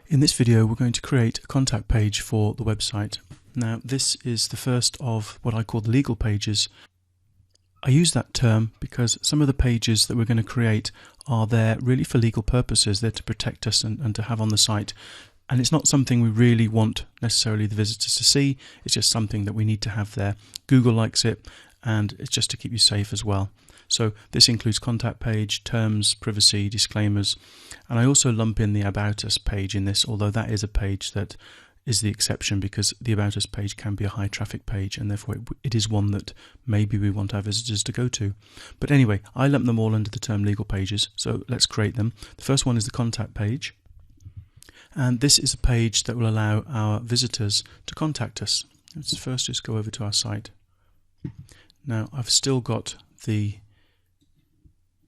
In this video we're going to create a contact page for the website. Now this is the first of what I call the legal pages. I use that term because some of the pages that we're going to create are there really for legal purposes. They're to protect us and to have on the site. And it's not something we really want necessarily the visitors to see. It's just something that we need to have there. Google likes it, and it's just to keep you safe as well. So this includes contact page, terms, privacy, disclaimers, and I also lump in the About Us page in this, although that is a page that is the exception because the About Us page can be a high traffic page and therefore it is one that maybe we want our visitors to go to. But anyway, I lump them all under the term legal pages, so let's create them. The first one is the contact page, and this is a page that will allow our visitors to contact us. Let's first just go over to our site. Now I've still got the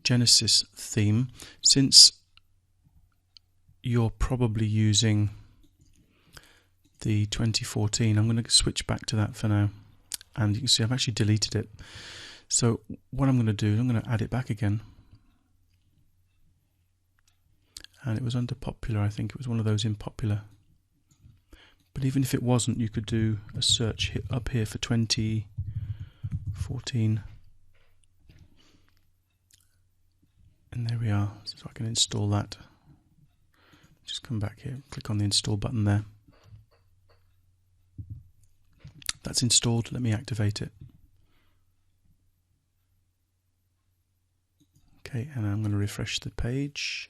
Genesis theme. Since you're probably using the 2014, I'm going to switch back to that for now, and you can see I've actually deleted it. So what I'm going to do, I'm going to add it back again, and it was under popular. I think it was one of those in popular, but even if it wasn't, you could do a search up here for 2014. And there we are, so I can install that. Just come back here, click on the install button there. That's installed, let me activate it. Okay, and I'm going to refresh the page.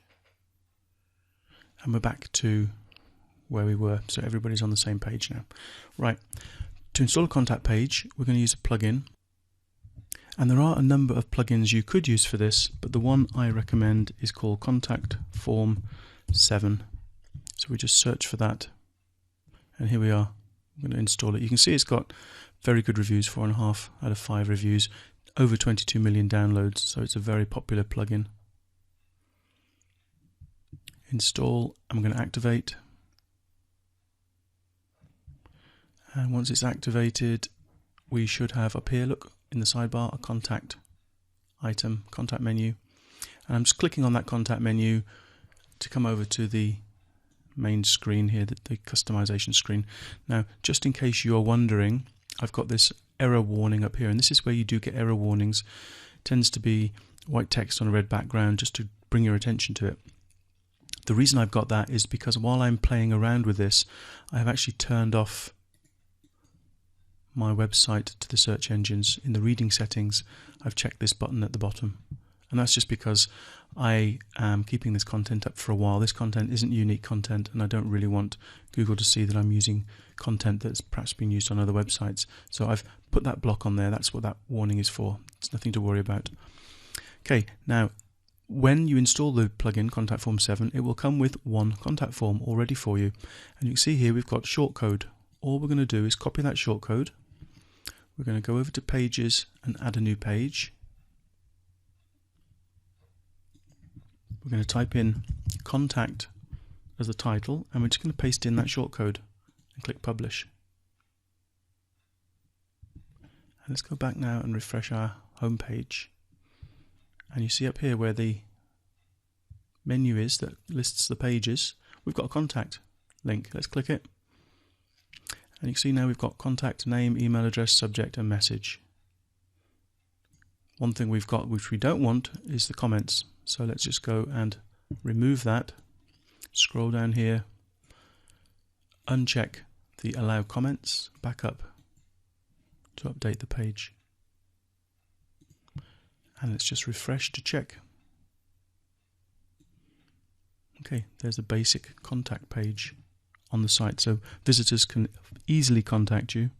And we're back to where we were, so everybody's on the same page now. Right, to install a contact page, we're going to use a plugin. And there are a number of plugins you could use for this, but the one I recommend is called Contact Form 7. So we just search for that, and here we are. I'm going to install it. You can see it's got very good reviews, 4.5 out of 5 reviews, over 22 million downloads, so it's a very popular plugin. Install, I'm going to activate. And once it's activated, we should have up here, look, in the sidebar, a contact item, contact menu, and I'm just clicking on that contact menu to come over to the main screen here, the customization screen. Now, just in case you're wondering, I've got this error warning up here, and this is where you do get error warnings. It tends to be white text on a red background just to bring your attention to it. The reason I've got that is because while I'm playing around with this, I have actually turned off my website to the search engines. In the reading settings, I've checked this button at the bottom, and that's just because I am keeping this content up for a while. This content isn't unique content, and I don't really want Google to see that I'm using content that's perhaps been used on other websites. So I've put that block on there. That's what that warning is for. It's nothing to worry about. Okay, now when you install the plugin Contact Form 7, it will come with one contact form already for you, and you can see here we've got shortcode. All we're going to do is copy that shortcode. We're going to go over to Pages and add a new page. We're going to type in Contact as the title, and we're just going to paste in that shortcode and click Publish. And let's go back now and refresh our home page. And you see up here where the menu is that lists the pages, we've got a contact link. Let's click it. And you can see now we've got contact name, email address, subject, and message. One thing we've got which we don't want is the comments. So let's just go and remove that. Scroll down here, uncheck the allow comments, back up to update the page. And let's just refresh to check. Okay, there's a basic contact page on the site, so visitors can easily contact you.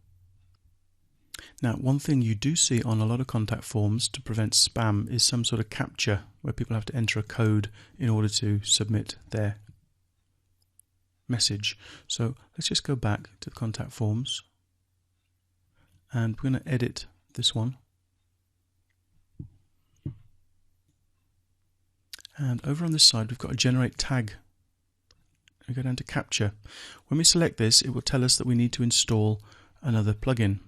Now, one thing you do see on a lot of contact forms to prevent spam is some sort of captcha where people have to enter a code in order to submit their message. So let's just go back to the contact forms, and we're going to edit this one. And over on this side we've got a generate tag. We go down to captcha. When we select this, it will tell us that we need to install another plugin,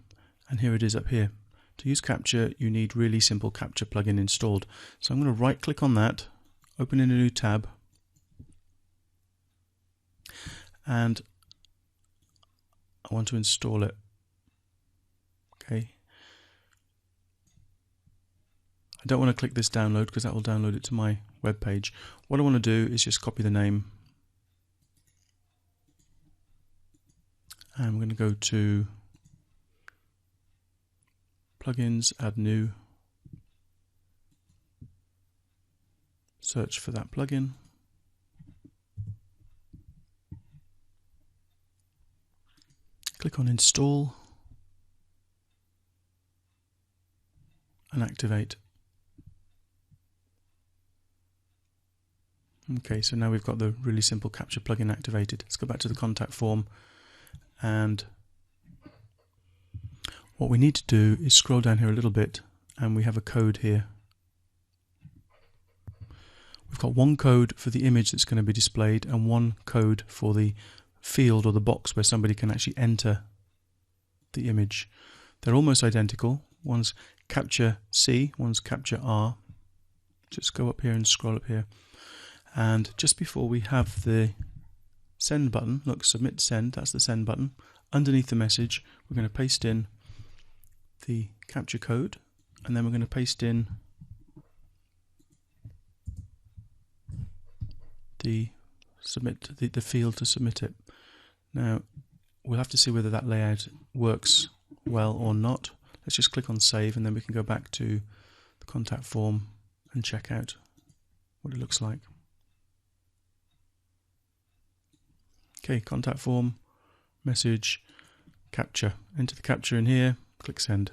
and here it is up here. To use captcha, you need really simple captcha plugin installed. So I'm going to right click on that, open in a new tab, and I want to install it. Okay. I don't want to click this download because that will download it to my web page. What I want to do is just copy the name, and I'm going to go to plugins, add new, search for that plugin, click on install and activate. Okay, so now we've got the really simple capture plugin activated. Let's go back to the contact form, and what we need to do is scroll down here a little bit, and we have a code here. We've got one code for the image that's going to be displayed and one code for the field or the box where somebody can actually enter the image. They're almost identical. One's capture C, one's capture R. Just go up here and scroll up here. And just before we have the send button, look, submit send, that's the send button. Underneath the message, we're going to paste in the capture code, and then we're going to paste in the field to submit it. Now, we'll have to see whether that layout works well or not. Let's just click on save, and then we can go back to the contact form and check out what it looks like. Okay, contact form, message, capture. Enter the capture in here, click send.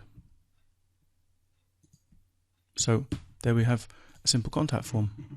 So there we have a simple contact form.